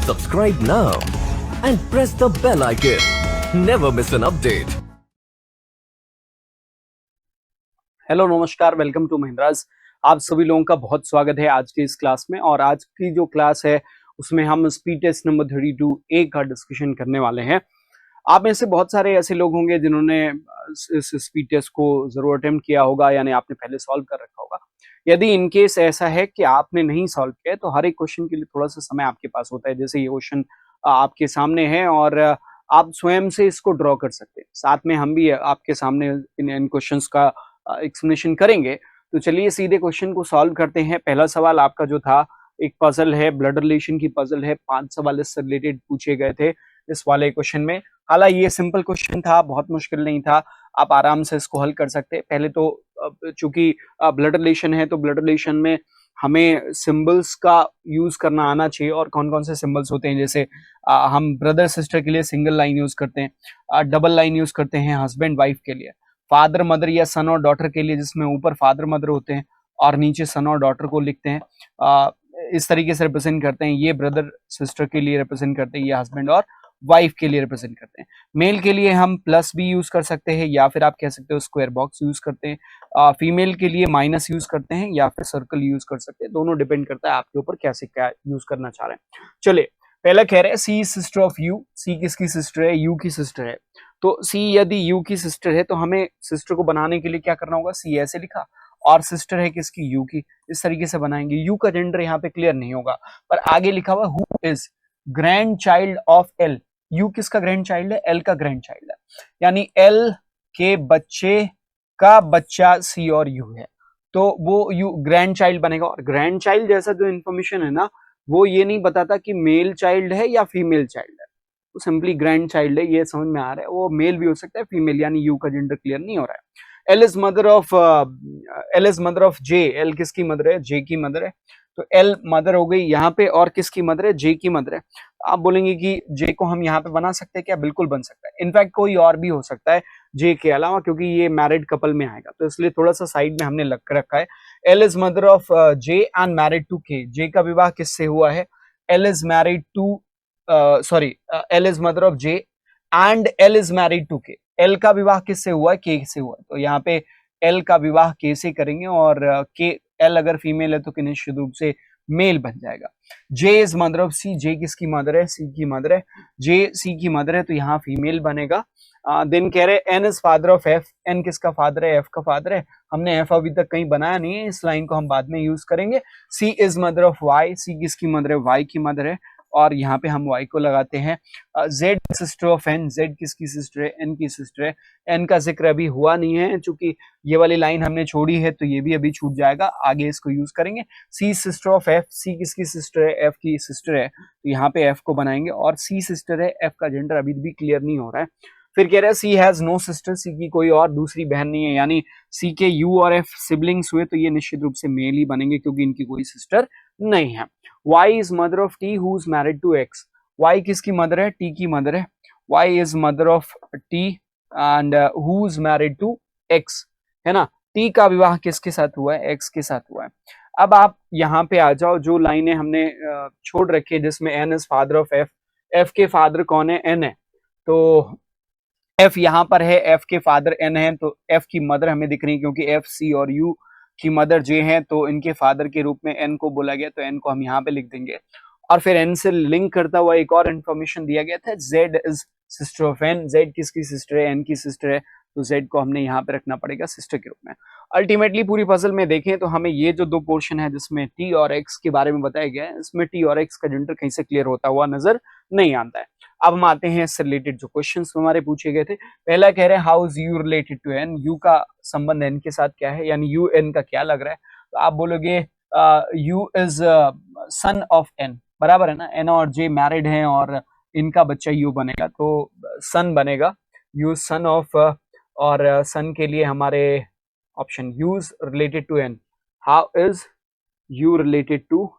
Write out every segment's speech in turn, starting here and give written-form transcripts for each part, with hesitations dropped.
Subscribe now and press the bell icon. Never miss an update. Hello नमस्कार, welcome to Mahindras. आप सभी लोगों का बहुत स्वागत है आज की इस क्लास में। और आज की जो क्लास है उसमें हम स्पीड टेस्ट नंबर 32A का डिस्कशन करने वाले हैं। आप में से बहुत सारे ऐसे लोग होंगे जिन्होंने इस स्पीड टेस्ट को जरूर अटेम्प्ट किया होगा, यानी आपने पहले सॉल्व कर रखा होगा। यदि इन केस ऐसा है कि आपने नहीं सॉल्व किया तो हर एक क्वेश्चन के लिए थोड़ा सा समय आपके पास होता है। जैसे ये क्वेश्चन आपके सामने है और आप स्वयं से इसको ड्रॉ कर सकते हैं। साथ में हम भी आपके सामने इन क्वेश्चंस का एक्सप्लेनेशन करेंगे। तो चलिए सीधे क्वेश्चन को सॉल्व करते हैं। पहला सवाल आपका जो था, एक पजल है, ब्लड रिलेशन की पजल है। 5 सवाल इससे रिलेटेड पूछे गए थे इस वाले क्वेश्चन में। हालांकि ये सिंपल क्वेश्चन था, बहुत मुश्किल नहीं था, आप आराम से इसको हल कर सकते। पहले तो चूंकि ब्लड रिलेशन है तो ब्लड रिलेशन में हमें सिंबल्स का यूज करना आना चाहिए। और कौन कौन से सिंबल्स होते हैं, जैसे हम ब्रदर सिस्टर के लिए सिंगल लाइन यूज करते हैं, डबल लाइन यूज करते हैं हस्बैंड वाइफ के लिए, फादर मदर या सन और डॉटर के लिए जिसमें ऊपर फादर मदर होते हैं और नीचे सन और डॉटर को लिखते हैं, इस तरीके से रिप्रेजेंट करते हैं। ये ब्रदर सिस्टर के लिए रिप्रेजेंट करते हैं, ये हस्बैंड और वाइफ के लिए रिप्रेजेंट करते हैं। मेल के लिए हम प्लस भी यूज कर सकते हैं या फिर आप कह सकते हो स्क्वायर बॉक्स यूज करते हैं। फीमेल के लिए माइनस यूज करते हैं या फिर सर्कल यूज कर सकते हैं। दोनों डिपेंड करता है आपके ऊपर कैसे क्या यूज करना चाह रहे हैं। चलिए, पहला कह रहे हैं सी सिस्टर ऑफ यू। सी किसकी सिस्टर है? यू की सिस्टर है। तो सी यदि यू की सिस्टर है तो हमें सिस्टर को बनाने के लिए क्या करना होगा? सी ऐसे लिखा और सिस्टर है किसकी? यू की। इस तरीके से बनाएंगे। यू का जेंडर यहाँ पे क्लियर नहीं होगा, पर आगे लिखा हुआ who is grand child of L. You किसका ग्रैंड चाइल्ड है? एल का ग्रैंड चाइल्ड है, यानी एल के बच्चे का बच्चा सी और यू है, तो वो यू ग्रैंड चाइल्ड बनेगा। और ग्रैंड चाइल्ड जैसा जो इन्फॉर्मेशन है ना, वो ये नहीं बताता कि मेल चाइल्ड है या फीमेल चाइल्ड है, तो सिंपली ग्रैंड चाइल्ड है, ये समझ में आ रहा है। वो मेल भी हो सकता है, फीमेल, यानी यू का जेंडर क्लियर नहीं हो रहा है। L is mother of J. L किसकी मदर है? जे की मदर है। तो एल मदर हो गई यहाँ पे, और किसकी मदर है? जे की मदर है। आप बोलेंगे कि जे को हम यहाँ पे बना सकते हैं क्या? बिल्कुल बन सकता है। इनफैक्ट कोई और भी हो सकता है जे के अलावा, क्योंकि ये मैरिड कपल में आएगा, तो इसलिए थोड़ा सा साइड में हमने लग रखा है। L is mother of J and married to K. J का विवाह किससे हुआ है? L is married to L is mother of J and L is married to K. L का विवाह किससे हुआ है? के से हुआ है। तो यहाँ पे एल का विवाह के से करेंगे, और के एल अगर फीमेल है तो निश्चित रूप से मेल बन जाएगा। जे इज मदर ऑफ सी। जे किसकी मदर है? सी की मदर है। जे सी की मदर है तो यहाँ फीमेल बनेगा। देन कह रहे N is father of F. N किसका फादर है? एफ का फादर है। हमने एफ अभी तक कहीं बनाया नहीं है, इस लाइन को हम बाद में यूज करेंगे। सी is mother of Y. C किसकी मदर है? वाई की मदर है, और यहाँ पे हम y को लगाते हैं। z sister of n। z किसकी सिस्टर है? n की सिस्टर है। n का जिक्र अभी हुआ नहीं है, चूंकि ये वाली लाइन हमने छोड़ी है तो ये भी अभी छूट जाएगा, आगे इसको यूज करेंगे। c sister of f। c किसकी सिस्टर है? f की सिस्टर है, तो यहाँ पे f को बनाएंगे। और c सिस्टर है, f का जेंडर अभी भी क्लियर नहीं हो रहा है। फिर कह रहा है सी हैज नो सिस्टर। सी की कोई और दूसरी बहन नहीं है, यानी सी के यू और एफ सिबलिंग्स हुए तो ये निश्चित रूप से मेल ही बनेंगे, क्योंकि इनकी कोई सिस्टर नहीं है। Y is mother of T who is married to X। Y किसकी मदर है? T की मदर है। Y is mother of T and who is married to X, है ना। T का विवाह किसके साथ हुआ है? X के साथ हुआ है। अब आप यहाँ पे आ जाओ, जो लाइनें हमने छोड़ रखी है जिसमें N is father of F। F के फादर कौन है? N है, तो F यहाँ पर है, F के फादर N है, तो F की मदर हमें दिख रही है, क्योंकि F C और U की मदर जे है, तो इनके फादर के रूप में N को बोला गया, तो N को हम यहाँ पे लिख देंगे। और फिर N से लिंक करता हुआ एक और इन्फॉर्मेशन दिया गया था, Z is sister of N। Z किसकी सिस्टर है? N की सिस्टर है, तो Z को हमने यहाँ पे रखना पड़ेगा सिस्टर के रूप में। अल्टीमेटली पूरी पजल में देखें तो हमें ये जो दो पोर्शन है जिसमें T और X के बारे में बताया गया है, इसमें T और X का जेंडर कहीं से क्लियर होता हुआ नजर नहीं आता है। अब हम आते हैं इससे रिलेटेड जो क्वेश्चंस हमारे पूछे गए थे। पहला कह रहे हैं how is U related to N. U का संबंध एन के साथ क्या है, यानी यू एन का क्या लग रहा है? तो आप बोलोगे U is son of N, बराबर है ना। एन और जे मैरिड हैं और इनका बच्चा यू बनेगा, तो सन बनेगा। यू सन ऑफ, और सन के लिए हमारे option U is related to N. How is U related to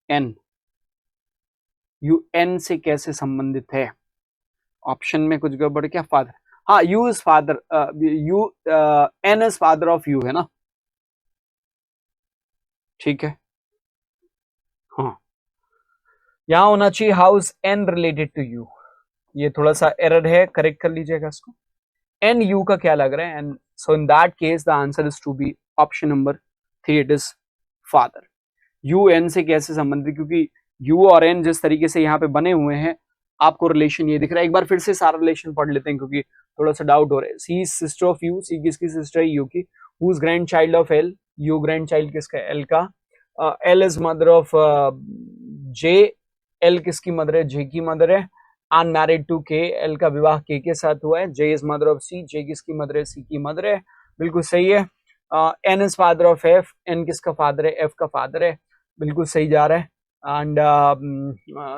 N? U N से कैसे संबंधित है? ऑप्शन में कुछ गड़बड़ क्या? फादर, हाँ, U is father, U N is father of U, है ना, ठीक है। हाँ, यहाँ होना चाहिए how is N related to U, ये थोड़ा सा एरर है, करेक्ट कर लीजिएगा इसको। एन यू का क्या लग रहा है, and so in that case the answer is to be option number 3, it is father. U N से कैसे संबंधित, क्योंकि यू और एन जिस तरीके से यहाँ पे बने हुए हैं आपको रिलेशन ये दिख रहा है। एक बार फिर से सारा रिलेशन पढ़ लेते हैं क्योंकि थोड़ा सा डाउट हो रहा है। सी इज सिस्टर ऑफ यू, सी किसकी सिस्टर है, यू की। Who is grand child of L, you grand child किसका, एल का। L is mother of J, L किसकी मदर है, जे की मदर है। अनमैरिड टू के, एल का विवाह के साथ हुआ है। जे इज मदर ऑफ सी, जे किसकी मदर है, सी की मदर है, बिल्कुल सही है। N is father of F, N किसका फादर है, एफ का फादर है, बिल्कुल सही जा रहा है। And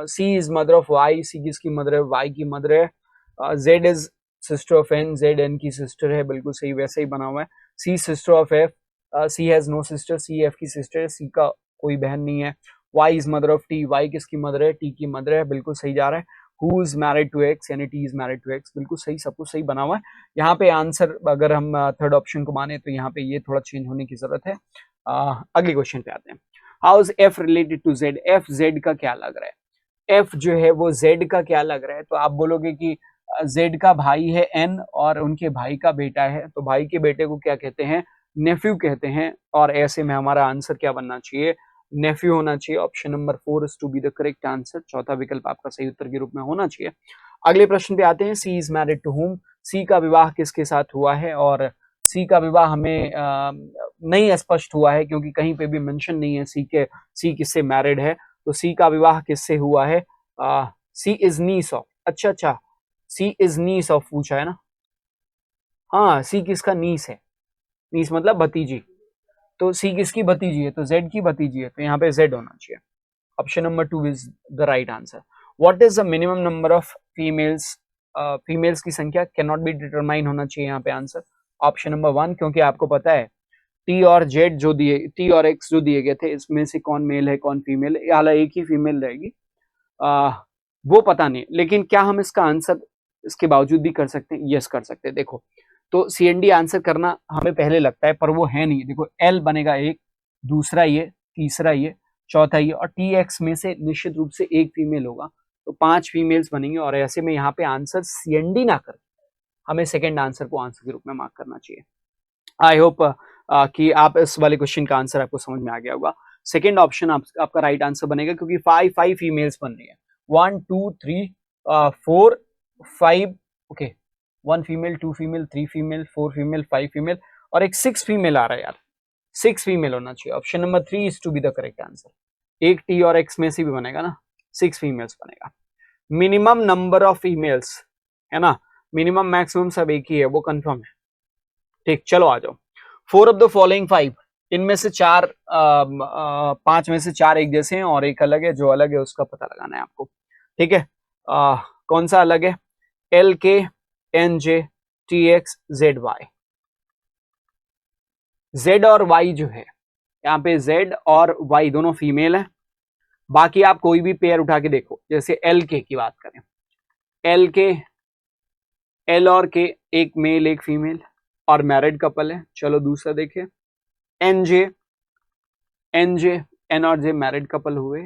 C is mother of Y, C किसकी मदर है, वाई की मदर है। Z is sister of N, Z N की सिस्टर है, बिल्कुल सही, वैसे ही बना हुआ है। C sister of F, C has no sister, C F की सिस्टर है, सी का कोई बहन नहीं है। Y is mother of T, Y किसकी मदर है, टी की मदर है, बिल्कुल सही जा रहा है। Who is married to X, यानी T is married to X, बिल्कुल सही, सब कुछ सही बना हुआ है। यहाँ पे आंसर अगर हम थर्ड ऑप्शन को माने तो यहाँ पे ये थोड़ा चेंज होने की जरूरत है। अगले क्वेश्चन पे आते हैं। How is F related to Z, F Z का क्या लग रहा है, एफ जो है वो जेड का क्या लग रहा है, तो आप बोलोगे कि जेड का भाई है एन और उनके भाई का बेटा है, तो भाई के बेटे को क्या कहते हैं, नेफ्यू कहते हैं, और ऐसे में हमारा आंसर क्या बनना चाहिए, नेफ्यू होना चाहिए। Option number 4 is to be the correct answer, चौथा विकल्प आपका सही उत्तर के रूप में होना चाहिए। अगले प्रश्न पे आते हैं। सी इज मैरिड टू हुम, सी का विवाह किसके साथ हुआ है, और सी का विवाह हमें नहीं स्पष्ट हुआ है क्योंकि कहीं पे भी मेंशन नहीं है सी किससे मैरिड है, तो सी का विवाह किससे हुआ है, सी इज नीस ऑफ, अच्छा सी इज नीस ऑफ पूछा है ना, हाँ सी किसका नीस है, नीस मतलब भतीजी, तो सी किसकी भतीजी है, तो जेड की भतीजी है, तो यहाँ पे जेड होना चाहिए। Option number 2 is the right answer. What is the minimum number of females, females की संख्या कैन नॉट बी डिटरमाइन होना चाहिए यहाँ पे आंसर। ऑप्शन नंबर 1, क्योंकि आपको पता है टी और जेड जो दिए, टी और एक्स जो दिए गए थे, इसमें से कौन मेल है कौन फीमेल है, हालांकि एक ही फीमेल रहेगी, वो पता नहीं, लेकिन क्या हम इसका आंसर इसके बावजूद भी कर सकते हैं, यस कर सकते हैं। देखो तो सीएनडी आंसर करना हमें पहले लगता है पर वो है नहीं, देखो एल बनेगा एक, दूसरा ये, तीसरा ये, चौथा ये, और टी एक्स में से निश्चित रूप से एक फीमेल होगा, तो 5 फीमेल्स बनेंगे, और ऐसे में यहाँ पे आंसर सीएनडी ना कर, हमें सेकेंड आंसर को आंसर के रूप में मार्क करना चाहिए। आई होप कि आप इस वाले क्वेश्चन का आंसर आपको समझ में आ गया होगा। सेकेंड ऑप्शन आपका राइट आंसर बनेगा, क्योंकि 5 फीमेल्स बन रही है, 1 2 3 4 5, okay, 1 female 2 female 3 female 4 female 5 female, और एक 6 फीमेल आ रहा है यार, 6 फीमेल होना चाहिए। Option number 3 is to be the correct answer. एक टी और एक्स में से भी बनेगा ना, 6 फीमेल्स बनेगा। मिनिमम नंबर ऑफ फीमेल्स है ना, मिनिमम मैक्सिमम सब एक ही है, वो कंफर्म है, ठीक, चलो आ जाओ। 4 ऑफ द फॉलोइंग 5, इनमें से 5 में से 4 एक जैसे हैं और एक अलग है, जो अलग है उसका पता लगाना है आपको, ठीक है। कौन सा अलग है, एल के N J T X Z Y, Z और वाई जो है यहाँ पे जेड और वाई दोनों फीमेल है, बाकी आप कोई भी पेयर उठा के देखो, जैसे एल के की बात करें, एल के, एल और के एक मेल एक फीमेल और मैरिड कपल है, चलो दूसरा देखें, N J, N J N और जे मैरिड कपल हुए,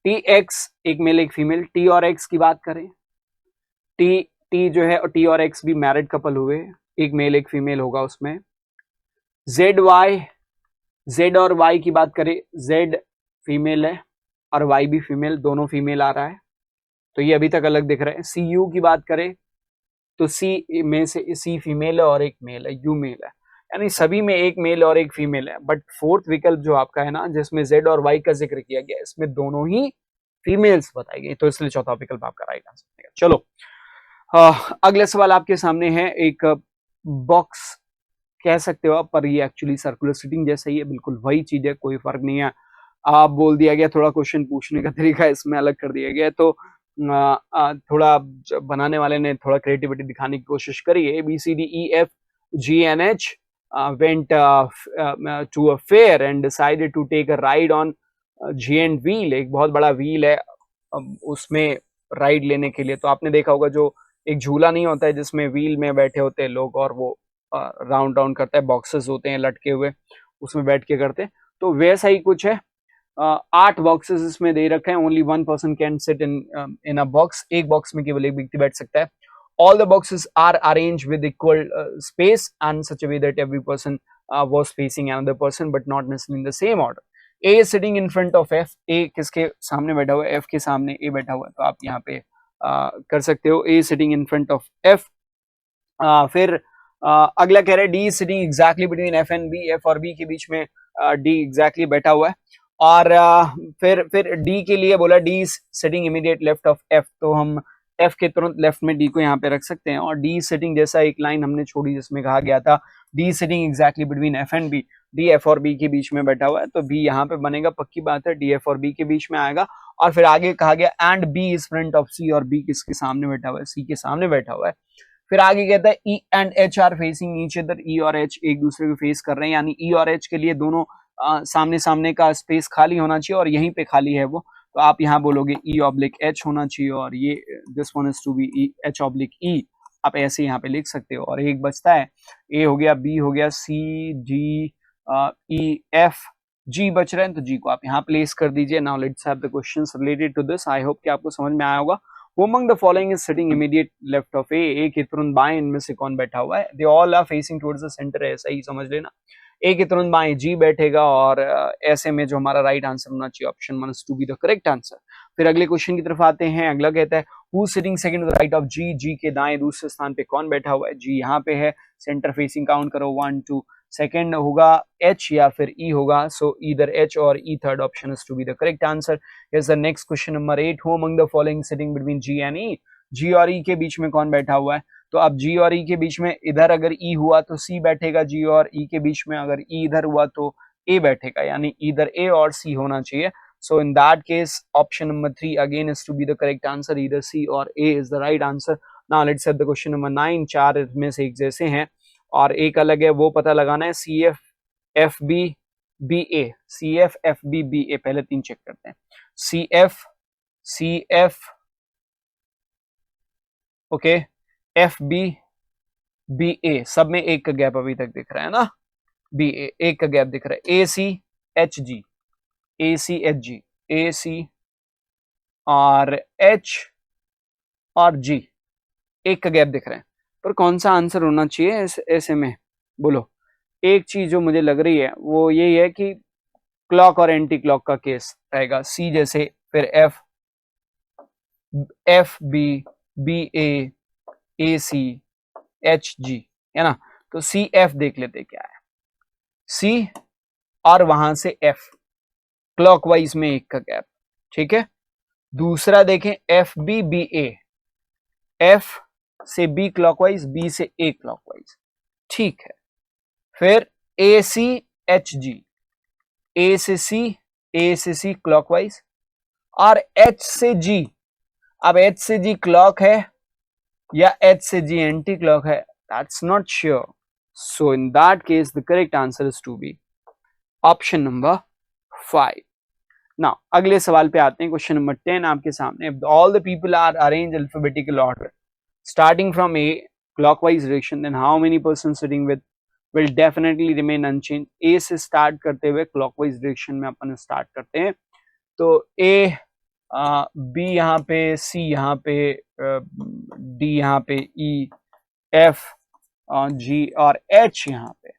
टी एक्स एक मेल एक फीमेल, टी और एक्स की बात करें, टी टी जो है और टी और एक्स भी मैरिड कपल हुए, एक मेल एक फीमेल होगा उसमें। जेड वाई, जेड और वाई की बात करें, जेड फीमेल है और वाई भी फीमेल, दोनों फीमेल आ रहा है, तो ये अभी तक अलग दिख रहा है। सी यू की बात करें तो सी में से सी फीमेल है और एक मेल है, यू मेल है, यानी सभी में एक मेल और एक फीमेल है, बट फोर्थ विकल्प जो आपका है ना जिसमें जेड और वाई का जिक्र किया गया, इसमें दोनों ही फीमेल्स बताई गई, तो इसलिए चौथा विकल्प आपका राइट आंसर बनेगा। चलो अगला सवाल आपके सामने है, एक बॉक्स कह सकते हो आप, पर ये एक्चुअली सर्कुलर सीटिंग जैसा ही है, बिल्कुल वही चीज है, कोई फर्क नहीं है। आप बोल दिया गया थोड़ा क्वेश्चन पूछने का तरीका इसमें अलग कर दिया गया, तो थोड़ा बनाने वाले ने थोड़ा क्रिएटिविटी दिखाने की कोशिश करी है। ABCDEFGNH went to a fair and decided to take a ride on giant wheel, एक बहुत बड़ा व्हील है, उसमें राइड लेने के लिए, तो आपने देखा होगा जो एक झूला नहीं होता है जिसमें व्हील में बैठे होते हैं लोग और वो राउंड राउंड करता है, बॉक्सेस होते हैं लटके हुए, उसमें बैठ के करते हैं, तो वैसा ही कुछ है। 8 बॉक्सेस इसमें दे रखे हैं. Only 1 person can sit in a box. एक बॉक्स में केवल एक व्यक्ति बैठ सकता है. All the boxes are arranged with equal space and such a way that every person was facing another person but not necessarily in the same order. A is sitting in front of F. A किसके सामने बैठा हुआ है? F के सामने A बैठा हुआ है. तो आप यहाँ पे कर सकते हो. A is sitting in front of F. फिर अगला कह रहा है D is sitting exactly between F and B. F और B के बीच में D exactly बैठा हुआ है. और फिर D के लिए बोला D is sitting immediate left of F. तो हम F के तुरंत लेफ्ट में D को यहाँ पे रख सकते हैं. और D सिटिंग जैसा एक लाइन हमने छोड़ी जिसमें कहा गया था D sitting exactly between F and B. D F और B के बीच में बैठा हुआ है तो B यहाँ पे बनेगा. पक्की बात है D F और B के बीच में आएगा. और फिर आगे कहा गया and B is front of C. और B किसके सामने बैठा हुआ है? C के सामने बैठा हुआ है. फिर आगे कहता है E and H are facing each other. E और H एक दूसरे को फेस कर रहे हैं. यानी E और H के लिए दोनों सामने सामने का स्पेस खाली होना चाहिए और यहीं पे खाली है वो. तो आप यहाँ बोलोगे E ऑब्लिक H होना चाहिए और ये this one is to be H oblique E. आप ऐसे यहाँ पे लिख सकते हो. और एक बचता है A हो गया, B हो गया, C D E F G बच रहे हैं तो G को आप यहाँ प्लेस कर दीजिए. Now let's have the questions related to this. I hope कि आपको समझ में आया होगा. Who among the following is sitting immediate left of A? A के तुरंत बाएं इनमें से कौन बैठा हुआ है? They all are facing towards the center. ऐसा ही समझ लेना. ए के तुरंत बाएं G बैठेगा और ऐसे में जो हमारा राइट आंसर होना चाहिए option 1 to be the correct answer. फिर अगले क्वेश्चन की तरफ आते हैं. अगला कहता है who sitting second to the right of G? G के दाएं दूसरे स्थान पे कौन बैठा हुआ है? G यहाँ पे है. सेंटर फेसिंग काउंट करो 1 2. सेकंड होगा H या फिर E होगा. सो ईदर H और E third option is to be the correct answer. Is the next question number 8. Who among the following sitting between G and E? G और E के बीच में कौन बैठा हुआ है? तो अब G और E के बीच में इधर अगर E हुआ तो C बैठेगा. G और E के बीच में अगर E इधर हुआ तो A बैठेगा. यानी इधर A और C होना चाहिए. So in that case option number 3 again is to be the correct answer. Either C or A is the right answer. Now let's have the question number 9. चार में से एक जैसे हैं और एक अलग है वो पता लगाना है. CF FB BA. CF FB BA पहले तीन चेक करते हैं. CF ओके FB BA सब में एक का गैप अभी तक दिख रहा है ना. BA एक का गैप दिख रहा है. ACHG AC और H और G एक का गैप दिख रहा है. पर कौन सा आंसर होना चाहिए ऐसे में बोलो. एक चीज जो मुझे लग रही है वो यही है कि क्लॉक और एंटी क्लॉक का केस रहेगा. C जैसे फिर FB BA AC HG है ना. तो CF देख लेते क्या है. C और वहां से F क्लॉकवाइज में एक का गैप. ठीक है. दूसरा देखें FB BA. F से B क्लॉकवाइज, B से A क्लॉकवाइज. ठीक है. फिर AC HG. A से C क्लॉकवाइज और H से G. अब H से G क्लॉक है या H से G एंटी क्लॉक है. That's not sure. So in that case the correct answer is to be option number 5. Now अगले सवाल पे आते हैं. क्वेश्चन नंबर 10 आपके सामने. All the people are arranged alphabetical order starting from A clockwise direction, then how many persons sitting with will definitely remain unchanged. A से start करते हुए क्लॉकवाइज डायरेक्शन में अपन स्टार्ट करते हैं. तो A B यहाँ पे, C यहाँ पे, D यहाँ पे, E F G और H यहाँ पे.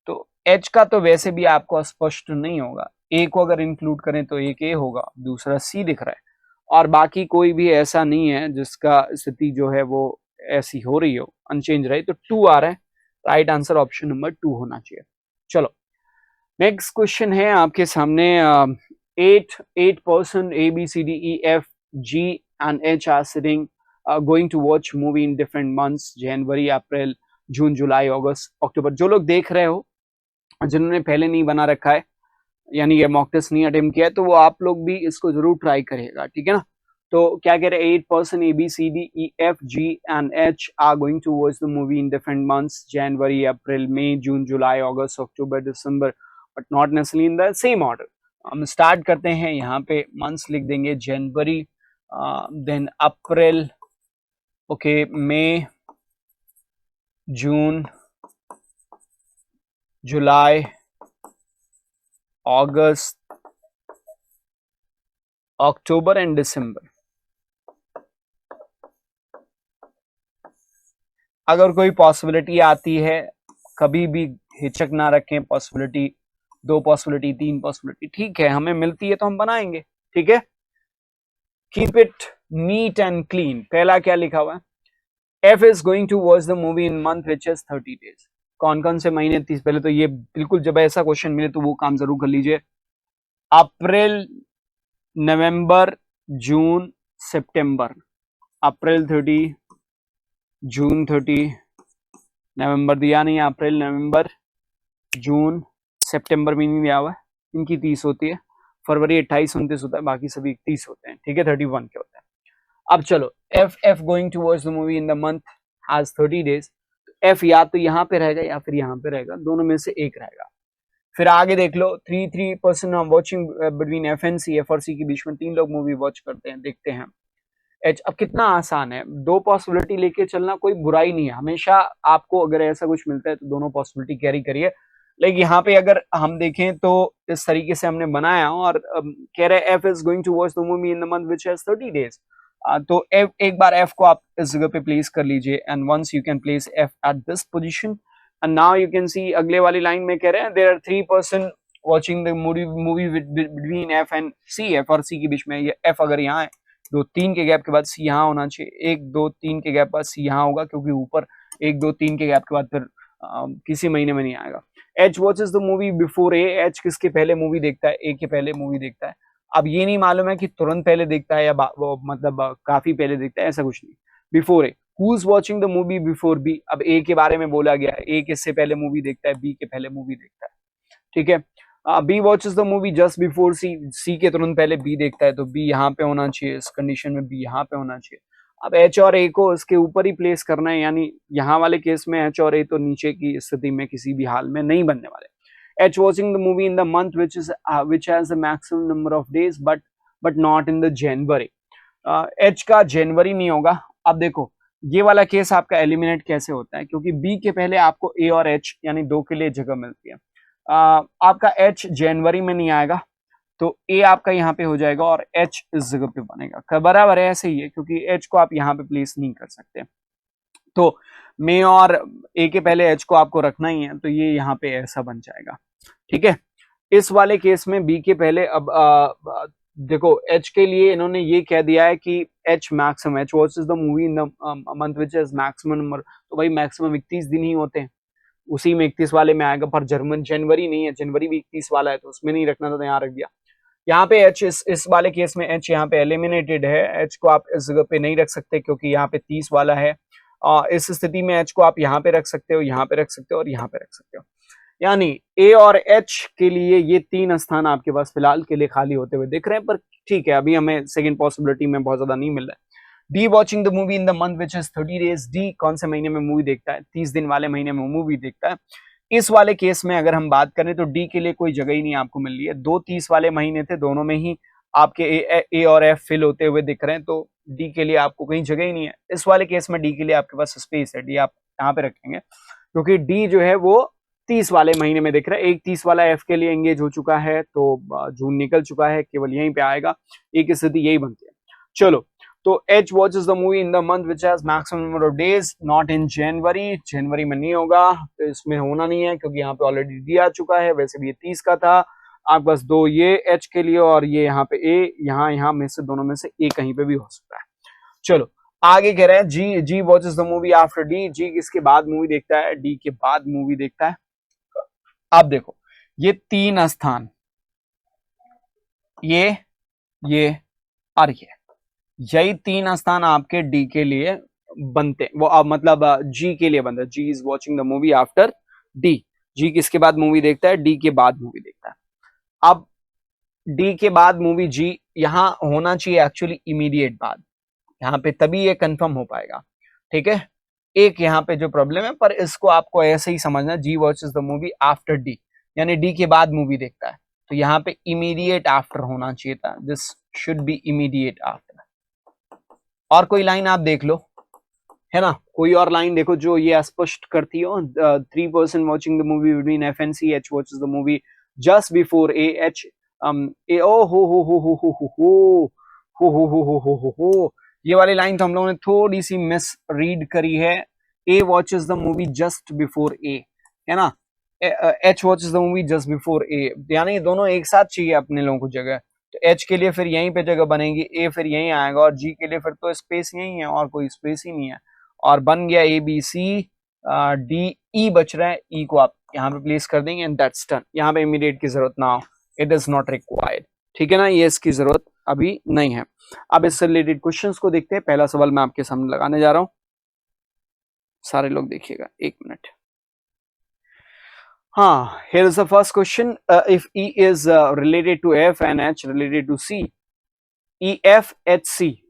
तो H का तो वैसे भी आपको स्पष्ट नहीं होगा. A को अगर इंक्लूड करें तो एक A होगा, दूसरा C दिख रहा है और बाकी कोई भी ऐसा नहीं है जिसका स्थिति जो है वो ऐसी हो रही हो, अनचेंज रहे. तो 2 आ रहा है. राइट आंसर ऑप्शन नंबर 2 होना चाहिए. चलो नेक्स्ट क्वेश्चन है आपके सामने. 8 person A B C D E F G and H are sitting going to watch movie in different months January, April, June, July, August, October. जो लोग देख रहे हो जिन्होंने पहले नहीं बना रखा है यानी ये मॉक टेस्ट नहीं अटेम्प्ट किया है तो वो आप लोग भी इसको जरूर ट्राई करेगा. ठीक है ना. तो क्या कह रहे हैं. 8 person A B C D E F G and H are going to watch the movie in different months January, April, May, June, July, August, October, December, but not necessarily in the same order. हम start करते हैं. यहाँ पे months लिख देंगे January, then April, okay, May, June, July, August, October and December. अगर कोई possibility आती है, कभी भी हिचक ना रखें, पॉसिबिलिटी 2 पॉसिबिलिटी 3 पॉसिबिलिटी, ठीक है, हमें मिलती है तो हम बनाएंगे, ठीक है। Keep it neat and clean. पहला क्या लिखा हुआ है, F is going to watch the movie in month which is 30 days. कौन कौन से महीने 30? पहले तो ये बिल्कुल, जब ऐसा क्वेश्चन मिले तो वो काम जरूर कर लीजिए। अप्रैल, नवंबर, जून, सितंबर। अप्रैल 30, जून 30, नवंबर दिया नहीं, अप्रैल, नवंबर, जून, सितंबर में नहीं दिया हुआ है, इनकी 30 होती है। फरवरी 28, 29 होता है, बाकी सभी 30 होते हैं, ठीक है, 31 के होते हैं। अब चलो, F going to watch the movie in the month has 30 days. F या तो यहाँ पे रहेगा या फिर यहाँ पे रहेगा, दोनों में से एक रहेगा। फिर आगे देख लो, 3% watching between F and C, F और सी के बीच में 3 लोग मूवी वॉच करते हैं, देखते हैं। एच, अब कितना आसान है, 2 पॉसिबिलिटी लेके चलना कोई बुराई नहीं है। हमेशा आपको अगर ऐसा कुछ मिलता है तो दोनों पॉसिबिलिटी कैरी करिए। लेकिन यहाँ पे अगर हम देखें तो इस तरीके से हमने बनाया, और कह रहे F is going to watch the movie in the month which has 30 days. तो एक बार एफ को आप इस जगह पे प्लेस कर लीजिए, and once you can place F at this position, and now you can see अगले वाली लाइन में कह रहे हैं there are 3% watching the movie between F and C. F और सी के बीच में, ये एफ अगर यहाँ है, 2-3 के गैप के बाद सी यहाँ होना चाहिए, 1-2-3 के गैप बाद सी यहाँ होगा, क्योंकि ऊपर 1-2-3 के गैप के बाद फिर किसी महीने में नहीं आएगा। H watches the movie before A. H किसके पहले मूवी देखता है? ए के पहले मूवी देखता है। अब ये नहीं मालूम है कि तुरंत पहले देखता है या वो मतलब काफी पहले देखता है, ऐसा कुछ नहीं। Before A. Who is watching the movie before B. अब ए के बारे में बोला गया है, ए किससे पहले मूवी देखता है? बी के पहले मूवी देखता है, ठीक है। B watches the movie just before C. C के तुरंत पहले बी देखता है, तो बी यहाँ पे होना चाहिए, इस कंडीशन में बी यहाँ पे होना चाहिए। अब एच और ए को इसके ऊपर ही प्लेस करना है, यानी यहाँ वाले केस में एच और ए तो नीचे की स्थिति में किसी भी हाल में नहीं बनने वाले। H watching the movie in the month which has the maximum number of days but not in the January. H का जनवरी नहीं होगा। अब देखो, ये वाला केस आपका एलिमिनेट कैसे होता है, क्योंकि B के पहले आपको A और H यानी 2 के लिए जगह मिलती है। आपका H जनवरी में नहीं आएगा, तो A आपका यहाँ पे हो जाएगा और H इस जगह पे बनेगा। बराबर है, ऐसे ही है, क्योंकि H को आप यहाँ पे प्लेस नहीं कर सकते। तो मे और ए के पहले एच को आपको रखना ही है, तो ये यहाँ पे ऐसा बन जाएगा, ठीक है। इस वाले केस में बी के पहले, अब देखो एच के लिए इन्होंने ये कह दिया है कि H maximum, H watches the movie in the month which is maximum number, तो भाई मैक्सिमम 31 दिन ही होते हैं, उसी में 31 वाले में आएगा। पर जर्मन जनवरी नहीं है, जनवरी भी 31 वाला है, तो उसमें नहीं रखना था, तो यहाँ रख दिया। यहाँ पे एच, इस वाले केस में एच यहाँ पे एलिमिनेटेड है। एच को आप इस जगह पे नहीं रख सकते, क्योंकि यहाँ पे 30 वाला है। इस स्थिति में एच को आप यहाँ पे रख सकते हो, यहाँ पे रख सकते हो और यहाँ पे रख सकते हो। यानी ए और एच के लिए ये 3 स्थान आपके पास फिलहाल के लिए खाली होते हुए दिख रहे हैं, पर ठीक है, अभी हमें सेकंड पॉसिबिलिटी में बहुत ज्यादा नहीं मिल रहा है। D watching the movie in the month which is 30 days. D कौन से महीने में मूवी देखता है? 30 दिन वाले महीने में मूवी देखता है। इस वाले केस में अगर हम बात करें तो डी के लिए कोई जगह ही नहीं आपको मिल रही है। 2 30 वाले महीने थे, दोनों में ही आपके ए और एफ फिल होते हुए दिख रहे हैं, तो डी के लिए आपको कहीं जगह ही नहीं है। इस वाले केस में डी के लिए आपके पास स्पेस है, डी आप यहाँ पे रखेंगे, क्योंकि डी जो है वो 30 वाले महीने में दिख रहा है। एक 30 वाला एफ के लिए एंगेज हो चुका है, तो जून निकल चुका है, केवल यहीं पे आएगा। एक स्थिति यही बनती है। चलो, तो H watches the movie in the month which has maximum number of days, not in January. जनवरी में नहीं होगा, तो इसमें होना नहीं है, क्योंकि यहाँ पे ऑलरेडी डी आ चुका है। वैसे भी ये 30 का था। आपके पास 2 ये एच के लिए और ये यहाँ पे ए, यहाँ में से दोनों में से ए कहीं पे भी हो सकता है। चलो आगे कह रहे हैं जी। G watches the movie after D. G किसके बाद मूवी देखता है? डी के बाद मूवी देखता है। अब देखो, ये 3 स्थान, ये और ये, यही 3 स्थान आपके डी के लिए बनते, वो मतलब जी के लिए बनता है। G is watching the movie after D. G किसके बाद मूवी देखता है? डी के बाद मूवी देखता है। अब डी के बाद मूवी, जी यहां होना चाहिए एक्चुअली इमीडिएट बाद, यहाँ पे तभी ये कंफर्म हो पाएगा, ठीक है। एक यहाँ पे जो प्रॉब्लम है, पर इसको आपको ऐसे ही समझना, G watches the movie after D, यानी डी के बाद मूवी देखता है, तो यहाँ पे इमीडिएट आफ्टर होना चाहिए था। This should be immediate after. और कोई लाइन आप देख लो, है ना, कोई और लाइन देखो जो ये स्पष्ट करती हो। 3% watching the movie between F and C. H watches the movie just before A. H A ओ हो, ये वाली लाइन तो हम लोगों ने थोड़ी सी मिस रीड करी है। A watches the movie just before A, है ना, H watches the movie just before A, यानी दोनों एक साथ चाहिए अपने लोगों को जगह। तो एच के लिए फिर यहीं पे जगह बनेगी, ए फिर यहीं आएगा, और जी के लिए फिर तो स्पेस यहीं है और कोई स्पेस ही नहीं है, और बन गया A B C D E बच रहा है, ई को आप यहाँ पे प्लेस कर देंगे एंड दैट्स डन। यहाँ पे इमीडिएट की जरूरत ना हो, इट इज नॉट रिक्वायर्ड, ठीक है ना, ये इसकी जरूरत अभी नहीं है। अब इससे रिलेटेड क्वेश्चंस को देखते हैं। पहला सवाल मैं आपके सामने लगाने जा रहा हूं, सारे लोग देखिएगा, एक मिनट। हाँ, here is the first question. If E is related to F and H related to C, E F H C,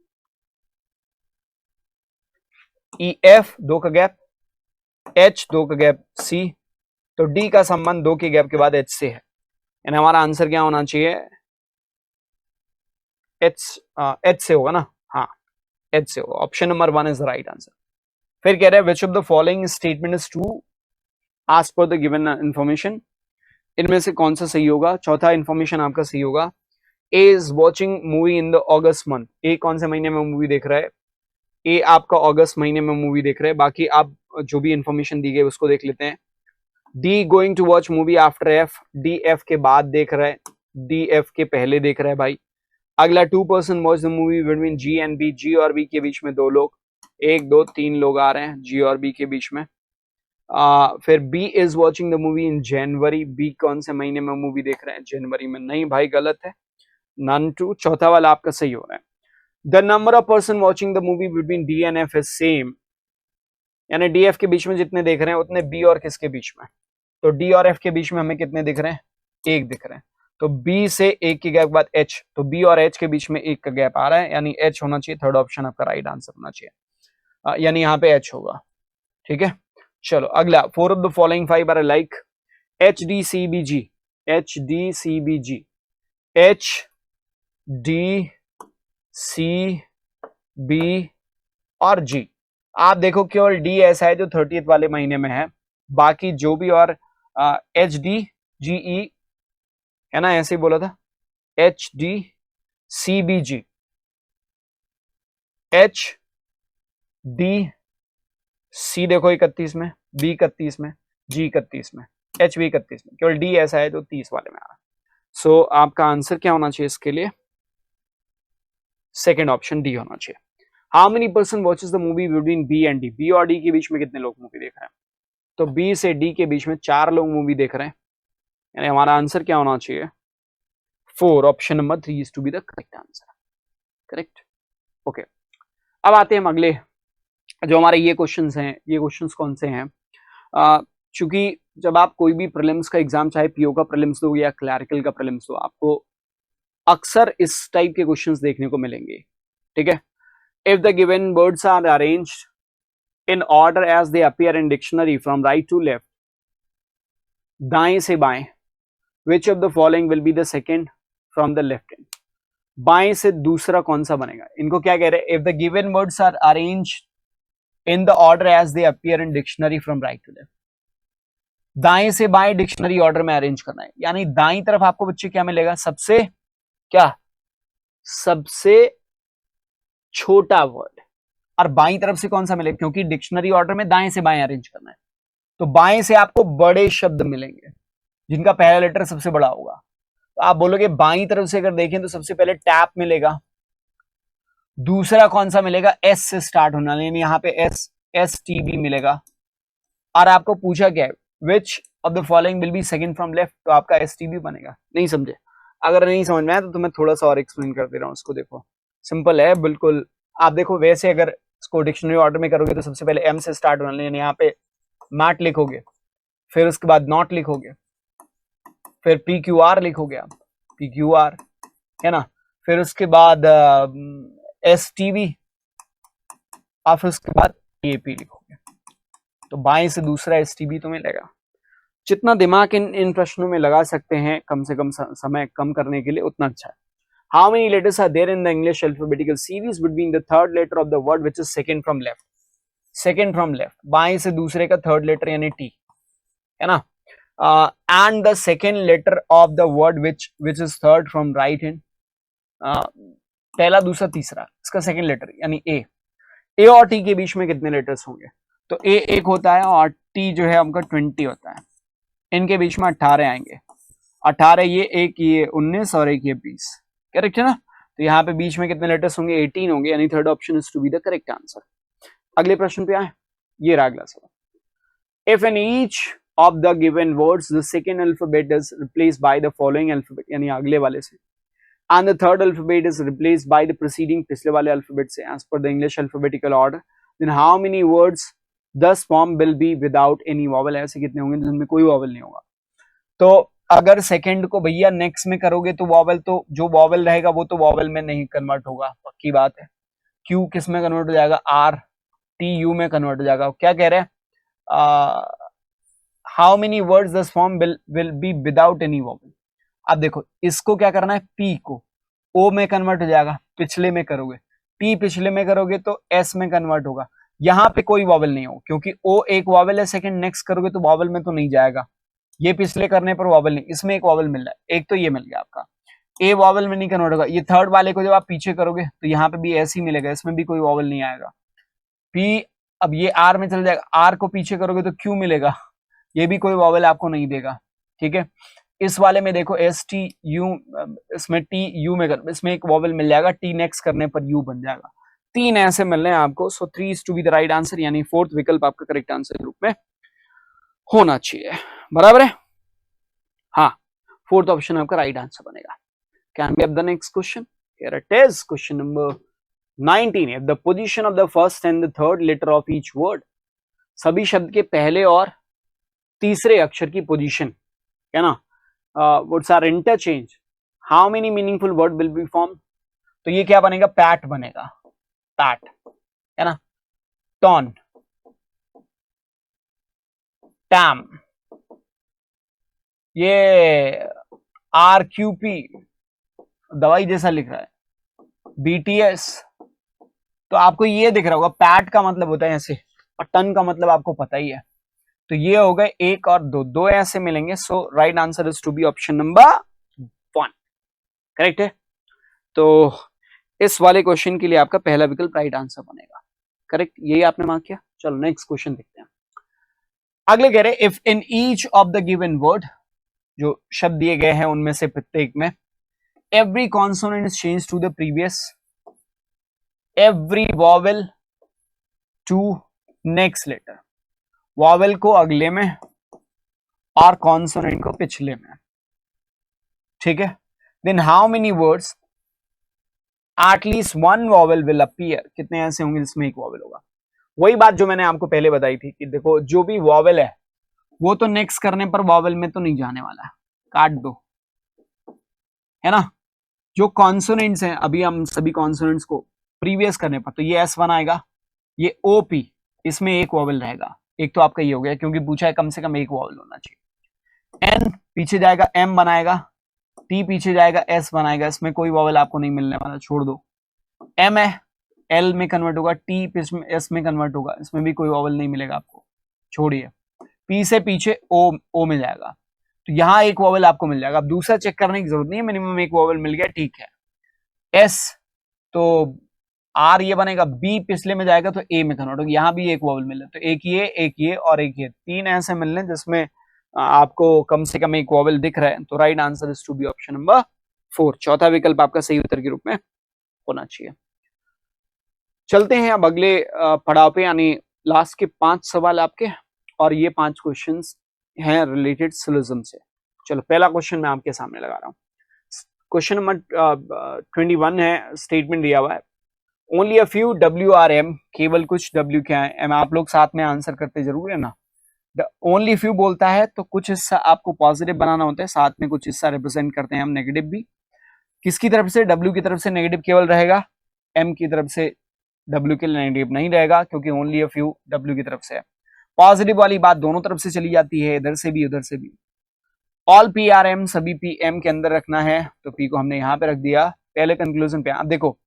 E F दो का गैप, H दो का गैप, C, तो D का संबंध दो के गैप के बाद H से है, यानी हमारा आंसर क्या होना चाहिए, H से होगा ना, हाँ H से होगा, option number 1 is the right answer. फिर कह रहे हैं विच of the following statement is true as per the given information, इनमें से कौन सा सही होगा। चौथा इंफॉर्मेशन आपका सही होगा, A is watching movie in the August month, A कौन से महीने में मूवी देख रहा है, ए आपका अगस्त महीने में मूवी देख रहा है, बाकी आप जो भी इंफॉर्मेशन दी गई उसको देख लेते हैं। D going to watch movie after F, D F के बाद देख रहा है, डी एफ के पहले देख रहा है भाई। अगला 2 person watch the movie between G and B, G और बी के बीच में दो लोग, 1 2 3 लोग आ रहे हैं जी और बी के बीच में। फिर B is watching the movie in January, B कौन से महीने में मूवी देख रहे हैं, जनवरी में, नहीं भाई गलत है, नन टू, चौथा वाला आपका सही हो रहा है। The number of person watching the movie between D and F is same, यानी डी एफ के बीच में जितने देख रहे हैं उतने बी और किसके बीच में, तो डी और एफ के बीच में हमें कितने दिख रहे हैं, 1 दिख रहे हैं, तो बी से 1 के गैप के बाद एच, तो बी और एच के बीच में 1 का गैप आ रहा है, यानी एच होना चाहिए, थर्ड ऑप्शन आपका राइट आंसर होना चाहिए, यानी यहाँ पे एच होगा, ठीक है। चलो अगला, 4 of the following 5 are like, H D C B G, H D C B G, H D C B और जी। आप देखो केवल डी ऐसा है जो 30th वाले महीने में है, बाकी जो भी और एच डी जी ई है ना, ऐसे ही बोला था, H D C B G, H D सी देखो 31 में, बी 31 में, जी 31 में, एच भी 31 में, केवल डी ऐसा है जो 30 वाले में आ रहा है। सो आपका आंसर क्या होना चाहिए इसके लिए, सेकंड ऑप्शन डी होना चाहिए। How many person watches the movie between B and D, B और डी के बीच में कितने लोग मूवी देख रहे हैं, तो बी से डी के बीच में 4 लोग मूवी देख रहे हैं, यानी हमारा आंसर क्या होना चाहिए, 4, option number 3 is to be the correct answer, correct. Okay, अब आते हैं हम अगले, जो हमारे ये क्वेश्चंस हैं, ये क्वेश्चंस कौन से हैं, चूंकि जब आप कोई भी प्रीलिम्स का एग्जाम, चाहे पीओ का प्रीलिम्स दो या क्लैरिकल का प्रीलिम्स दो, आपको अक्सर इस टाइप के क्वेश्चंस देखने को मिलेंगे, ठीक है। If the given words are arranged in order as they appear in dictionary from right to left, दाएं से बाएं, which of the following will be the second from the left end, बाएं से दूसरा कौन सा बनेगा, इनको क्या कह रहे हैं, if the given words are arranged in the order as they appear in dictionary from right to left, दाएं से बाएं डिक्शनरी ऑर्डर में अरेंज करना है, यानी दाएं तरफ आपको बच्चे क्या मिलेगा, सबसे क्या, सबसे छोटा वर्ड, और बाईं तरफ से कौन सा मिलेगा, क्योंकि डिक्शनरी ऑर्डर में दाएं से बाएं अरेंज करना है, तो बाएं से आपको बड़े शब्द मिलेंगे जिनका पहला लेटर सबसे बड़ा होगा, तो आप बोलोगे बाईं तरफ से अगर देखें तो सबसे पहले टैप मिलेगा, दूसरा कौन सा मिलेगा, एस से स्टार्ट होना, यानी यहाँ पे एस, एस टी बी मिलेगा, और आपको पूछा क्या है, विच of the following will B second from left, तो आपका एस टी बी बनेगा। नहीं समझे, अगर नहीं समझ में आया तो मैं थोड़ा सा और एक्सप्लेन कर दे रहा हूँ उसको, देखो सिंपल है बिल्कुल। आप देखो वैसे अगर इसको डिक्शनरी ऑर्डर में करोगे तो सबसे पहले एम से स्टार्ट होना, यानी यहाँ पे मैट लिखोगे, फिर उसके बाद नॉट लिखोगे, फिर पी क्यू आर लिखोगे आप, पी क्यू आर है ना, फिर उसके बाद एस टी वी, और फिर उसके बाद ए पी लिखोगे, तो बाएं से दूसरा एस टी बी तो मिलेगा। जितना दिमाग इन प्रश्नों में लगा सकते हैं कम से कम समय कम करने के लिए उतना अच्छा है। How many letters are there in the English alphabetical series between the third letter of the word which is second from left, second from left, बाएं से दूसरे का थर्ड लेटर यानी टी, है ना, and the second letter of the word which is third from right hand, पहला दूसरा तीसरा, इसका सेकेंड लेटर यानी ए और टी के बीच में कितने लेटर्स होंगे? तो ए एक होता है और टी जो है आपका 20 होता है, इनके बीच में 18 आएंगे, 18 ये एक ये 19 और एक ये 20, करेक्ट है ना? तो यहाँ पे बीच में कितने लेटर्स होंगे? 18 होंगे, यानी third option is to be the correct answer. अगले प्रश्न पे आए, ये रहा अगला सवाल। If in each of the given words the second alphabet is replaced by the following alphabet, यानी अगले वाले से, and the third alphabet is replaced by the preceding पिछले वाले अल्फाबेट से as per the English alphabetical order, then how many words thus form will be without any vowel? ऐसे कितने होंगे जिनमें कोई वॉवल नहीं होगा? तो अगर सेकंड को भैया नेक्स्ट में करोगे तो वॉवल, तो जो वॉवल रहेगा वो तो वॉवल में नहीं कन्वर्ट होगा, पक्की बात है। क्यू किस में कन्वर्ट हो जाएगा? आर टी यू में कन्वर्ट हो जाएगा। क्या कह रहे हैं? How many words this form will be without any vowel. अब देखो इसको क्या करना है, पी को ओ में कन्वर्ट हो जाएगा, पिछले में करोगे, टी पिछले में करोगे तो एस में कन्वर्ट होगा। यहाँ पे कोई वॉवल नहीं हो क्योंकि ओ एक वॉवल है, सेकंड नेक्स्ट करोगे तो वॉवल में तो नहीं जाएगा, ये पिछले करने पर वॉवल नहीं, इसमें एक वॉवल मिल रहा है, एक तो ये मिल गया आपका, ए वॉवल में नहीं कन्वर्ट होगा। ये थर्ड वाले को जब आप पीछे करोगे तो यहाँ पे भी एस ही मिलेगा, इसमें भी कोई वॉवल नहीं आएगा। पी अब ये आर में चल जाएगा, आर को पीछे करोगे तो क्यू मिलेगा, ये भी कोई वॉवल आपको नहीं देगा, ठीक है। इस वाले में देखो एस टी यू, इसमें टी यू में इसमें एक वॉवल मिल जाएगा, टी नेक्स्ट करने पर यू बन जाएगा। तीन ऐसे मिल रहे हैं आपको, so 3 is to be the right answer, यानी फोर्थ विकल्प आपका करेक्ट आंसर रूप में होना चाहिए, बराबर है। हाँ, फोर्थ ऑप्शन आपका राइट आंसर बनेगा। कैन बी अब the next question, here it is question number 19। If the position of the first and the third letter of each word, सभी शब्द के पहले और तीसरे अक्षर की पोजीशन है ना, words are interchange, how many meaningful word will be form? तो ये क्या बनेगा? पैट बनेगा, पैट है ना, टॉन, टैम, ये RQP दवाई जैसा लिख रहा है, BTS, तो आपको ये दिख रहा होगा, पैट का मतलब होता है ऐसे और टन का मतलब आपको पता ही है। तो ये हो गए एक और दो, दो ऐसे मिलेंगे, so right answer is to be option number 1, correct है। तो इस वाले क्वेश्चन के लिए आपका पहला विकल्प राइट आंसर बनेगा, करेक्ट, यही आपने मार्क किया। चलो नेक्स्ट क्वेश्चन देखते हैं। अगले कह रहे if in each of the given word, जो शब्द दिए गए हैं उनमें से प्रत्येक में, every consonant is change to the previous, every vowel to next letter, vowel को अगले में और कॉन्सोनेंट को पिछले में, ठीक है। Then how many words at least one vowel will appear, कितने ऐसे होंगे जिसमें एक वॉवेल होगा? वही बात जो मैंने आपको पहले बताई थी कि देखो जो भी वॉवेल है वो तो नेक्स्ट करने पर वॉवेल में तो नहीं जाने वाला, काट दो, है ना। जो कॉन्सोनेंट्स हैं, अभी हम सभी कॉन्सोनेंट्स को प्रीवियस करने पर, तो ये S1 आएगा, ये OP, इसमें एक वॉवेल रहेगा, एक तो आपका ये हो गया क्योंकि पूछा है कम से कम एक वॉवेल होना चाहिए। N पीछे जाएगा, M बनाएगा, T पीछे जाएगा, S बनाएगा, इसमें कोई वॉवेल आपको नहीं मिलने वाला, छोड़ दो। M है, L में कन्वर्ट होगा, T S में कन्वर्ट होगा, इसमें भी कोई वॉवेल नहीं मिलेगा आपको, छोड़िए। P से पीछे O में जाएगा, तो यहाँ एक वॉवेल आपको मिल जाएगा। अब दूसरा चेक करने की जरूरत नहीं है, मिनिमम एक वॉवेल मिल गया, ठीक है। S तो R ये बनेगा, B पिछले में जाएगा तो A में कन्वर्ट होगा, यहाँ भी एक वॉवेल मिल रहा है, तो एक ये और एक ये, तीन ऐसे मिल रहे हैं जिसमें आपको कम से कम एक वॉवेल दिख रहा है। तो right answer is to be option number 4, चौथा विकल्प आपका सही उत्तर के रूप में होना चाहिए। चलते हैं अब अगले पड़ाव पे, यानी लास्ट के 5 सवाल आपके, और ये 5 क्वेश्चंस हैं रिलेटेड सिलोजिज्म से। चलो पहला क्वेश्चन मैं आपके सामने लगा रहा हूँ। क्वेश्चन नंबर 21 है, स्टेटमेंट दिया हुआ है, ओनली अ फ्यू WRM, केवल कुछ W क्या है, एम आप लोग साथ में आंसर करते जरूर है ना। ओनली फ्यू बोलता है तो कुछ हिस्सा आपको पॉजिटिव बनाना होता है, साथ में कुछ हिस्सा रिप्रेजेंट करते हैं हम नेगेटिव भी। किसकी तरफ से? W की तरफ से नेगेटिव केवल रहेगा, M की तरफ से W के लिए नेगेटिव नहीं रहेगा, क्योंकि ओनली अ फ्यू W की तरफ से है। पॉजिटिव वाली बात दोनों तरफ से चली जाती है, इधर से भी उधर से भी। ऑल PRM, सभी P M के अंदर रखना है, तो P को हमने यहाँ पे रख दिया पहले कंक्लूजन पे। अब देखो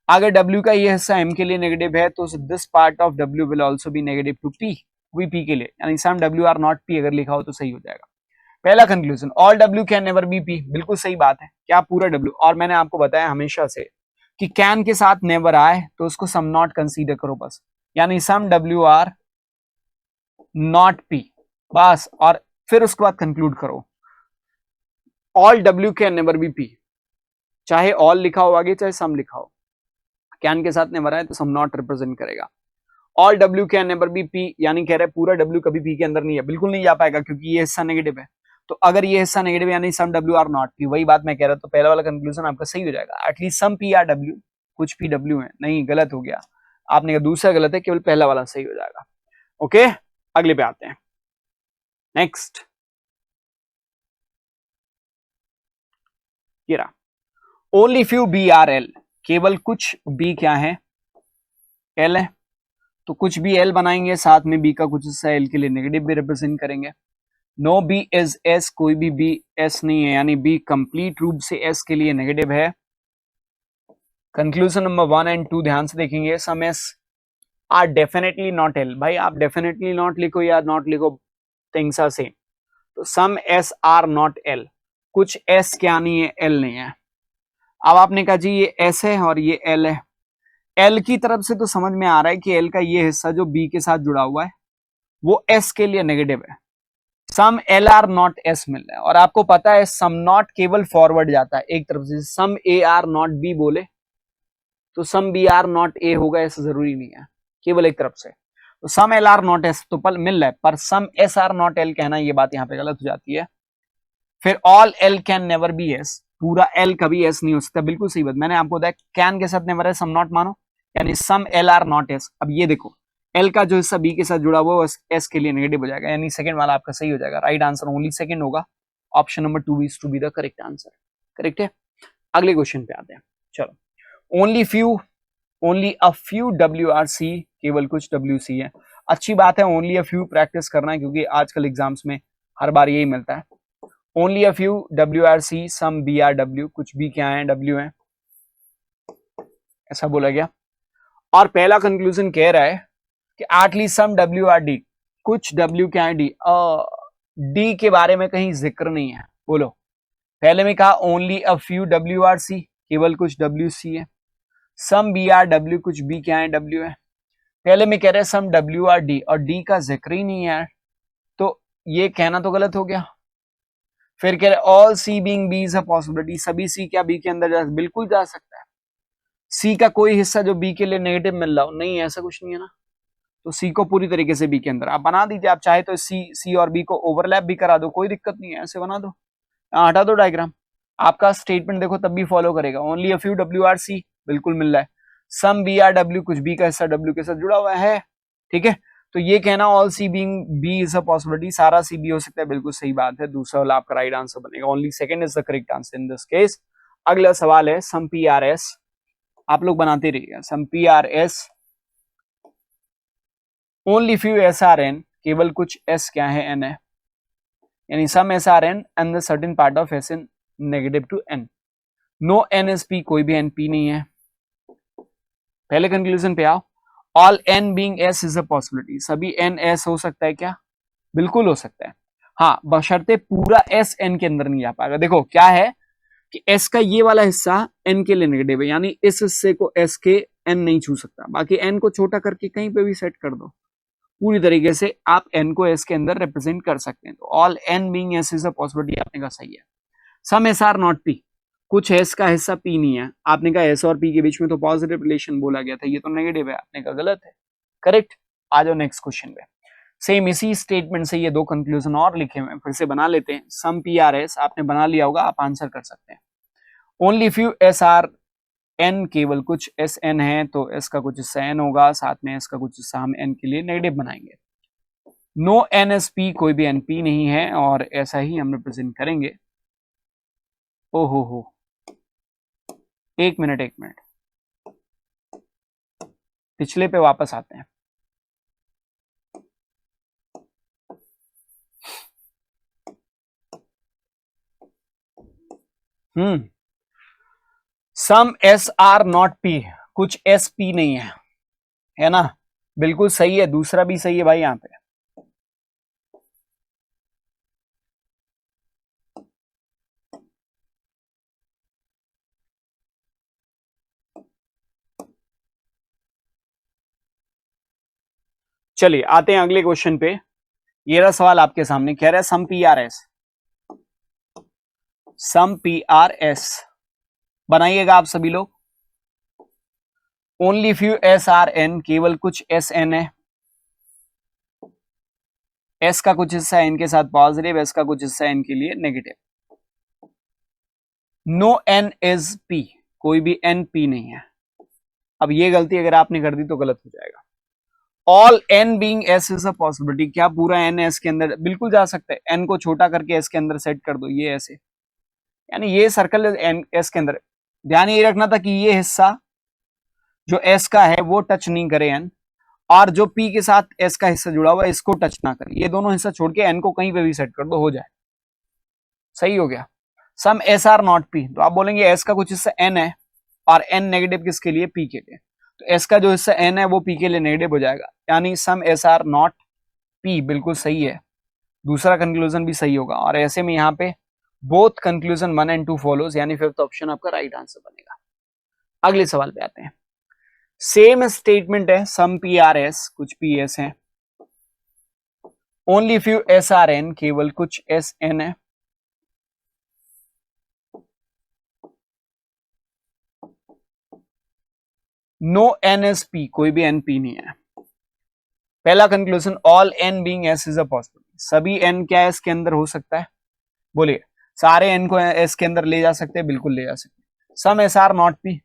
अगर W का ये हिस्सा M के लिए नेगेटिव है तो this part of W will also be negative to P, भी P के लिए, यानी some W are not P अगर लिखा हो तो सही हो जाएगा। पहला conclusion, all W can never be P, बिल्कुल सही बात है, क्या पूरा डब्ल्यू। और मैंने आपको बताया हमेशा से कि कैन के साथ नेवर आए तो उसको सम नॉट कंसीडर करो बस, यानी सम डब्ल्यू आर नॉट पी बस, और फिर उसके बाद कंक्लूड करो all W can never be P, चाहे ऑल लिखा हो आगे चाहे सम लिखा हो, कैन के साथ नेवर आए तो सम नॉट रिप्रेजेंट करेगा। All W can never be P, यानी कह रहे पूरा डब्ल्यू कभी पी के अंदर नहीं है, बिल्कुल नहीं जा पाएगा क्योंकि ये हिस्सा नेगेटिव है। तो अगर ये हिस्सा नेगेटिव यानी सम डब्ल्यू आर नॉट पी, वही बात मैं कह रहा था, तो पहला वाला कंक्लूजन आपका सही हो जाएगा। At least some P are W, कुछ पी डब्ल्यू है, नहीं गलत हो गया, आपने कहा दूसरा गलत है, केवल पहला वाला सही हो जाएगा। ओके, अगले पे आते हैं। नेक्स्ट ये रहा, only few B are L, केवल कुछ बी क्या है, एल है, तो कुछ भी एल बनाएंगे, साथ में बी का कुछ हिस्सा एल के लिए नेगेटिव भी रिप्रेजेंट करेंगे। नो बी इज एस, कोई भी बी एस नहीं है, यानी बी कंप्लीट रूप से एस के लिए नेगेटिव है। कंक्लूजन नंबर 1 एंड 2 ध्यान से देखेंगे, some S are definitely not L, भाई आप डेफिनेटली नॉट लिखो या नॉट लिखो, थिंग्स आर सेम। तो some S are not L, कुछ एस क्या नहीं है, एल नहीं है। अब आपने कहा जी ये एस है और ये एल है, एल की तरफ से तो समझ में आ रहा है कि एल का ये हिस्सा जो बी के साथ जुड़ा हुआ है वो एस के लिए नेगेटिव है। सम एल आर नॉट एस मिल रहा है, और आपको पता है सम नॉट केवल फॉरवर्ड जाता है एक तरफ से, some A are not B बोले तो some B are not A होगा, ऐसा जरूरी नहीं है, केवल एक तरफ से। तो सम एल आर नॉट एस तो पल मिल रहा है, पर सम एस आर नॉट एल कहना ये बात यहाँ पे गलत हो जाती है। फिर all L can never B S, पूरा एल कभी एस नहीं हो सकता, बिल्कुल सही बात। मैंने आपको बताया कैन के साथ नेवर है, सम नॉट मानो, यानी सम एल आर नॉट एस। अब ये देखो एल का जो हिस्सा बी के साथ जुड़ा हुआ है एस के लिए नेगेटिव हो जाएगा, यानी सेकंड वाला आपका सही हो जाएगा। राइट आंसर ओनली सेकंड होगा, option number 2 is to be the correct answer. Correct है, अगले क्वेश्चन पे आते हैं। चलो, only a few W are C, केवल कुछ डब्ल्यू सी है, अच्छी बात है, ओनली अ फ्यू प्रैक्टिस करना है क्योंकि आजकल एग्जाम्स में हर बार यही मिलता है। Only a few W are C, some B are W, कुछ भी क्या है डब्ल्यू है, ऐसा बोला गया। और पहला कंक्लूजन कह रहा है कि at least some W are D, कुछ डब्ल्यू क्या है डी, डी के बारे में कहीं जिक्र नहीं है। बोलो, पहले में कहा only a few W are C, केवल कुछ डब्ल्यू सी है। सम बी आर डब्ल्यू, कुछ भी क्या है डब्ल्यू है। पहले में कह रहे हैं सम डब्ल्यू आर डी, और डी का जिक्र ही नहीं है, तो ये कहना तो गलत हो गया। फिर कह रहे all C being B is a possibility, सभी सी क्या बी के अंदर जा, बिल्कुल जा सकता है। सी का कोई हिस्सा जो बी के लिए नेगेटिव मिल रहा हो, नहीं ऐसा कुछ नहीं है ना, तो सी को पूरी तरीके से बी के अंदर आप बना दीजिए। आप चाहे तो सी और बी को ओवरलैप भी करा दो, कोई दिक्कत नहीं है, ऐसे बना दो, हटा दो डायग्राम, आपका स्टेटमेंट देखो तब भी फॉलो करेगा। Only a few W are C, बिल्कुल मिल रहा है। सम बी आर डब्ल्यू, कुछ बी का हिस्सा डब्ल्यू के साथ जुड़ा हुआ है, ठीक है। तो ये कहना all C being B is a possibility, सारा सी बी हो सकता है, बिल्कुल सही बात है, दूसरा वाला आपका राइट आंसर बनेगा, only second is the correct answer in this case. अगला सवाल है सम पी आर एस, आप लोग बनाते रहिएगा, some P are S only few S are N, केवल कुछ एस क्या है एन है, यानी some S are N and the certain part of S N negative to N. No N S P, कोई भी एन पी नहीं है। पहले कंक्लूजन पे आओ, all N being S is a possibility, सभी एन एस हो सकता है क्या, बिल्कुल हो सकता है, हाँ बशर्ते पूरा एस एन के अंदर नहीं आ पाएगा। देखो क्या है कि एस का ये वाला हिस्सा एन के लिए नेगेटिव है, यानी इस हिस्से को एस के एन नहीं छू सकता, बाकी एन को छोटा करके कहीं पे भी सेट कर दो, पूरी तरीके से आप एन को एस के अंदर रिप्रेजेंट कर सकते हैं। तो all N being S is a possibility आपने कहा सही है। Some S are not P, कुछ एस का हिस्सा पी नहीं है, आपने कहा एस और पी के बीच में तो पॉजिटिव रिलेशन बोला गया था, ये तो नेगेटिव है, आपने कहा गलत है। करेक्ट, आ जाओ नेक्स्ट क्वेश्चन पे। सेम इसी स्टेटमेंट से ये दो कंक्लूजन और लिखे हुए हैं, फिर से बना लेते हैं। सम पी आर एस आपने बना लिया होगा, आप आंसर कर सकते हैं। Only few S are N, केवल कुछ एस एन है, तो एस का कुछ हिस्सा एन होगा, साथ में एस का कुछ हिस्सा हम एन के लिए नेगेटिव बनाएंगे। नो एन एस पी, कोई भी एन पी नहीं है, और ऐसा ही हम रिप्रेजेंट करेंगे। ओहो हो, एक मिनट, पिछले पे वापस आते हैं। सम एस आर नॉट पी, कुछ एस पी नहीं है ना, बिल्कुल सही है, दूसरा भी सही है भाई यहाँ पे। चलिए आते हैं अगले क्वेश्चन पे। ये रहा सवाल आपके सामने, कह रहा है सम पी आर एस बनाइएगा आप सभी लोग। Only few S are N, केवल कुछ एस एन है। एस का कुछ हिस्सा एन के साथ पॉजिटिव, एस का कुछ हिस्सा एन के लिए negative. No N is P, कोई भी एन पी नहीं है। अब ये गलती अगर आपने कर दी तो गलत हो जाएगा। All N being S is a possibility, क्या पूरा एन एस के अंदर? बिल्कुल जा सकते हैं। एन को छोटा करके एस के अंदर सेट कर दो, ये ऐसे, यानी ये सर्कल एन एस के अंदर। ध्यान ये रखना था कि ये हिस्सा जो एस का है वो टच नहीं करे एन, और जो पी के साथ एस का हिस्सा जुड़ा हुआ है इसको टच ना करे। ये दोनों हिस्सा छोड़ के एन को कहीं पे भी सेट कर दो, हो जाए। सही हो गया। सम एस आर नॉट पी, तो आप बोलेंगे एस का कुछ हिस्सा एन है और एन नेगेटिव किसके लिए? पी के लिए। तो एस का जो हिस्सा एन है वो पी के लिए नेगेटिव हो जाएगा, यानी some S are not P बिल्कुल सही है। दूसरा कंक्लूजन भी सही होगा, और ऐसे में यहाँ पे बोथ कंक्लूजन 1 and 2 फॉलोज, यानी फिफ्थ ऑप्शन आपका राइट आंसर बनेगा। अगले सवाल पे आते हैं। सेम स्टेटमेंट है, सम पी आर एस, कुछ पी एस है। Only few S are N, केवल कुछ एस एन है। नो एन एस पी, कोई भी एन पी नहीं है। पहला conclusion, all N being S is a possibility, सभी एन क्या एस के अंदर हो सकता है? बोलिए, सारे एन को एस के अंदर ले जा सकते हैं? बिल्कुल ले जा सकते हैं। सम एस आर नॉट पी,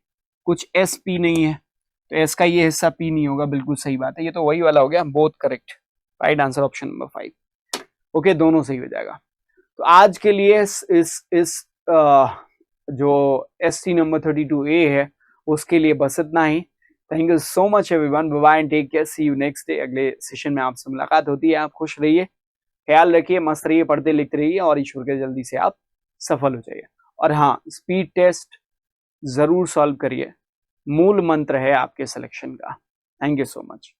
कुछ एस पी नहीं है, तो एस का ये हिस्सा पी नहीं होगा, बिल्कुल सही बात है। ये तो वही वाला हो गया, both correct, right answer option number 5। Okay, दोनों सही हो जाएगा। तो आज के लिए इस जो SC नंबर 32A है उसके लिए बस इतना ही। Thank you so much everyone, bye bye and take care, see you next day. अगले सेशन में आपसे मुलाकात होती है। आप खुश रहिए, ख्याल रखिए, मस्त रहिए, पढ़ते लिखते रहिए, और ईश्वर के जल्दी से आप सफल हो जाइए। और हाँ, स्पीड टेस्ट जरूर सॉल्व करिए, मूल मंत्र है आपके सिलेक्शन का। Thank you so much.